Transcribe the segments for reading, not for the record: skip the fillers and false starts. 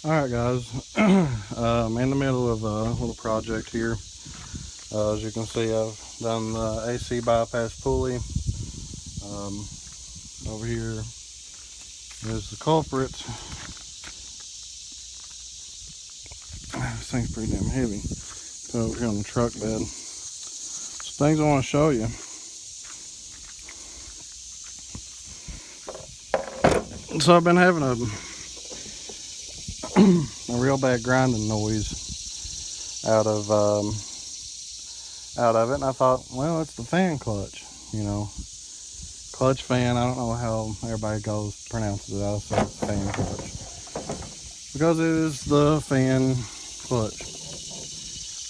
Alright guys, I'm in the middle of a little project here. As you can see, I've done the AC bypass pulley. Over here is the culprit. This thing's pretty damn heavy. Put it over here on the truck bed. Some things I want to show you. So I've been having a real bad grinding noise out of it, and I thought, well, it's the fan clutch, clutch fan. I don't know how everybody pronounces it. I'll say it's fan clutch because it is the fan clutch.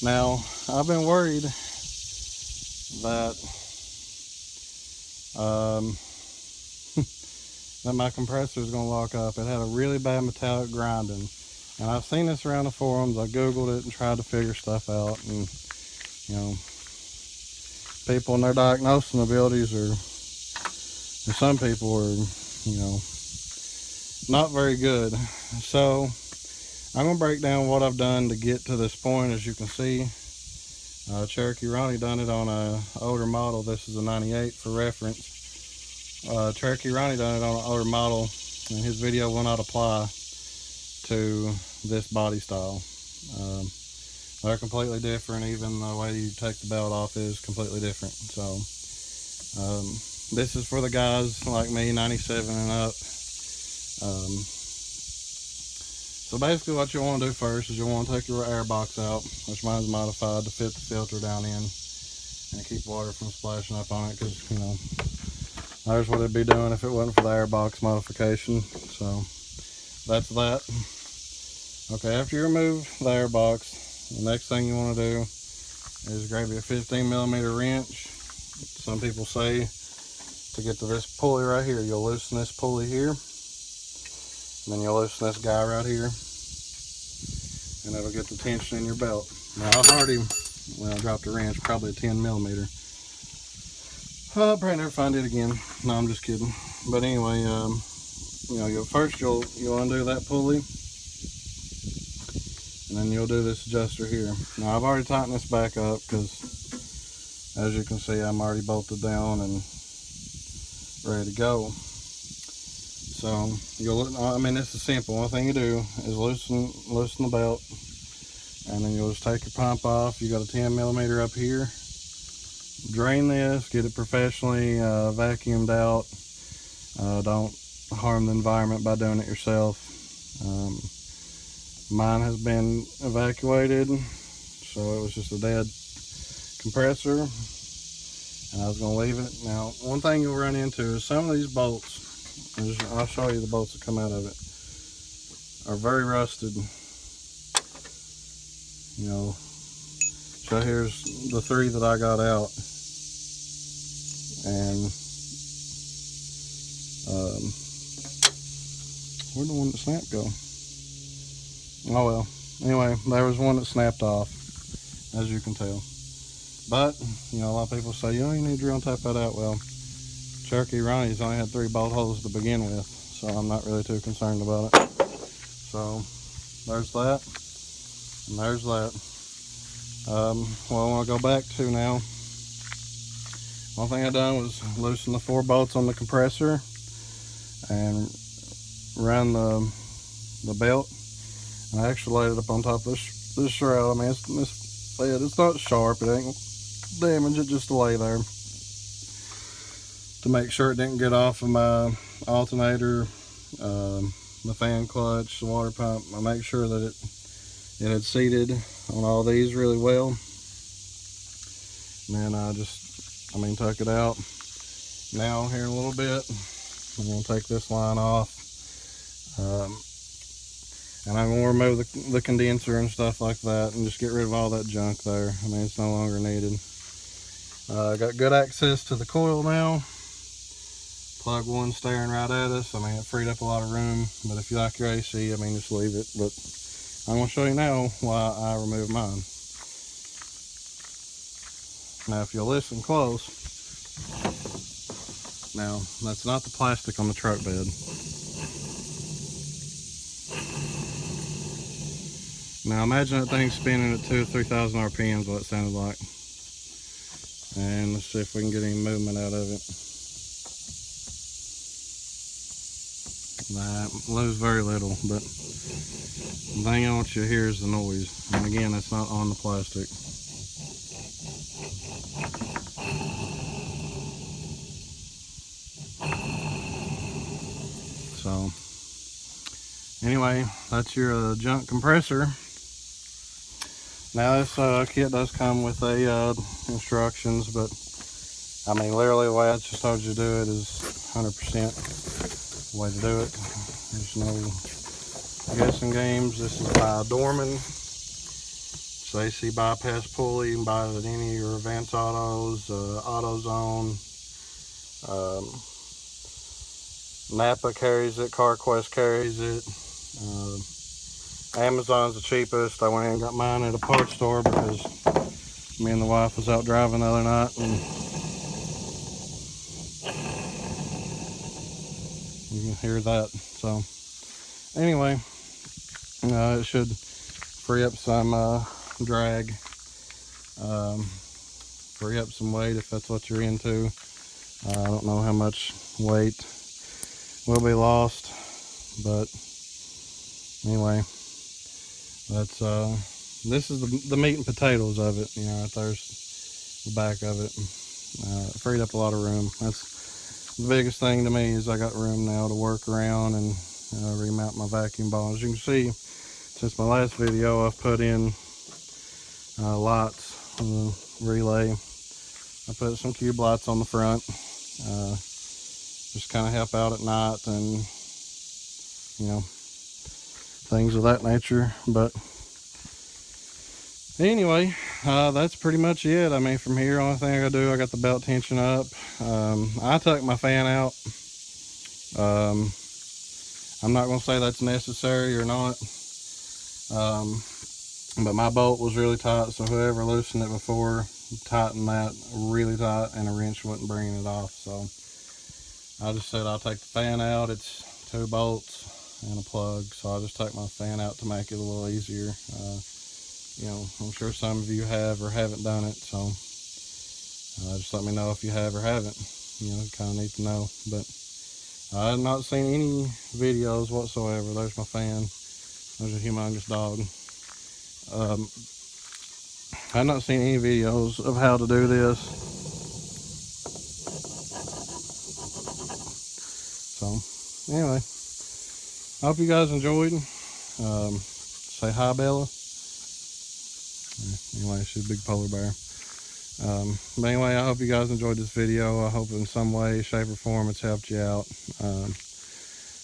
Now I've been worried that that my compressor is going to lock up. It had a really bad metallic grinding, and I've seen this around the forums. I googled it and tried to figure stuff out, and people and their diagnosing abilities are some people are not very good. So I'm going to break down what I've done to get to this point. As you can see, Cherokee Ronnie done it on a older model. This is a 98 for reference. Cherokee Ronnie done it on an older model, and his video will not apply to this body style. They're completely different. Even the way you take the belt off is completely different. So this is for the guys like me, 97 and up. So basically what you want to do first is you want to take your air box out, which mine's modified to fit the filter down in and keep water from splashing up on it, because there's what it'd be doing if it wasn't for the air box modification. So that's that. Okay, after you remove the air box, the next thing you want to do is grab your 15mm wrench. Some people say to get to this pulley right here, you'll loosen this pulley here, and then you'll loosen this guy right here, and it'll get the tension in your belt. Now I've already, dropped a wrench, probably a 10mm. I'll probably never find it again. No, I'm just kidding. But anyway, you'll undo that pulley, and then you'll do this adjuster here. Now I've already tightened this back up because, as you can see, I'm already bolted down and ready to go. So this is simple. One thing you do is loosen the belt, and then you'll just take your pump off. You got a 10mm up here. Drain this, get it professionally vacuumed out. Don't harm the environment by doing it yourself. Mine has been evacuated, so it was just a dead compressor, and I was going to leave it. Now, one thing you'll run into is some of these bolts, I'll show you the bolts that come out of it, are very rusted. So here's the 3 that I got out, and where'd the one that snapped go? Oh well, anyway, there was one that snapped off, as you can tell. But a lot of people say, you need to drill and tap that out. Well, Cherokee Ronnie's only had 3 bolt holes to begin with, so I'm not really too concerned about it. So there's that, and there's that. What I want to go back to now, one thing I done was loosen the 4 bolts on the compressor and run the belt, and I actually laid it up on top of this shroud. It's not sharp, it ain't damage it, just to lay there to make sure it didn't get off of my alternator, the fan clutch, the water pump. I make sure that it had seated on all these really well, and then I took it out. Now here in a little bit I'm going to take this line off, and I'm going to remove the condenser and stuff like that, and just get rid of all that junk there. It's no longer needed. I got good access to the coil now. Plug 1 staring right at us. It freed up a lot of room, but if you like your AC, just leave it. But I'm going to show you now why I removed mine. Now, if you'll listen close, now that's not the plastic on the truck bed. Now imagine that thing spinning at 2,000 or 3,000 RPMs, what it sounded like. And let's see if we can get any movement out of it. Nah, lose very little, but the thing I want you to hear is the noise. And again, that's not on the plastic. So anyway, that's your junk compressor. Now this kit does come with a instructions, but I mean literally the way I just told you to do it is 100% the way to do it. There's no guessing games. This is by Dorman. It's AC bypass pulley. You can buy it at any of your Advance Autos, AutoZone. Napa carries it, CarQuest carries it. Amazon's the cheapest. I went in and got mine at a parts store because me and the wife was out driving the other night, and you can hear that. So anyway, it should free up some drag, free up some weight if that's what you're into. I don't know how much weight will be lost, but anyway, that's this is the meat and potatoes of it. You know, right there's the back of it. It freed up a lot of room. That's the biggest thing to me, is I got room now to work around and remount my vacuum ball. As you can see, since my last video, I've put in lights on the relay. I put some cube lights on the front, just kind of help out at night and, you know, things of that nature. But anyway, that's pretty much it. I mean, from here, only thing I gotta do, I got the belt tension up. I took my fan out. I'm not gonna say that's necessary or not, but my bolt was really tight, so whoever loosened it before, tighten that really tight, and a wrench wasn't bringing it off. So I just said I'll take the fan out. It's 2 bolts and a plug, so I just take my fan out to make it a little easier. You know, I'm sure some of you have or haven't done it, so just let me know if you have or haven't. You know, kind of need to know. But I have not seen any videos whatsoever. There's my fan. There's a humongous dog. I've not seen any videos of how to do this. So anyway, I hope you guys enjoyed. Say hi, Bella. Anyway, she's a big polar bear. But anyway, I hope you guys enjoyed this video. I hope in some way, shape, or form it's helped you out.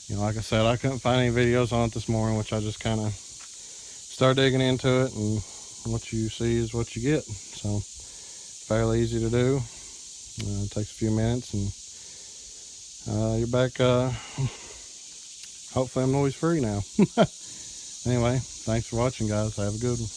You know, like I said, I couldn't find any videos on it this morning, which I just kind of started digging into it, and what you see is what you get. So fairly easy to do. It takes a few minutes, and you're back. Hopefully I'm noise free now. Anyway, thanks for watching, guys. Have a good one.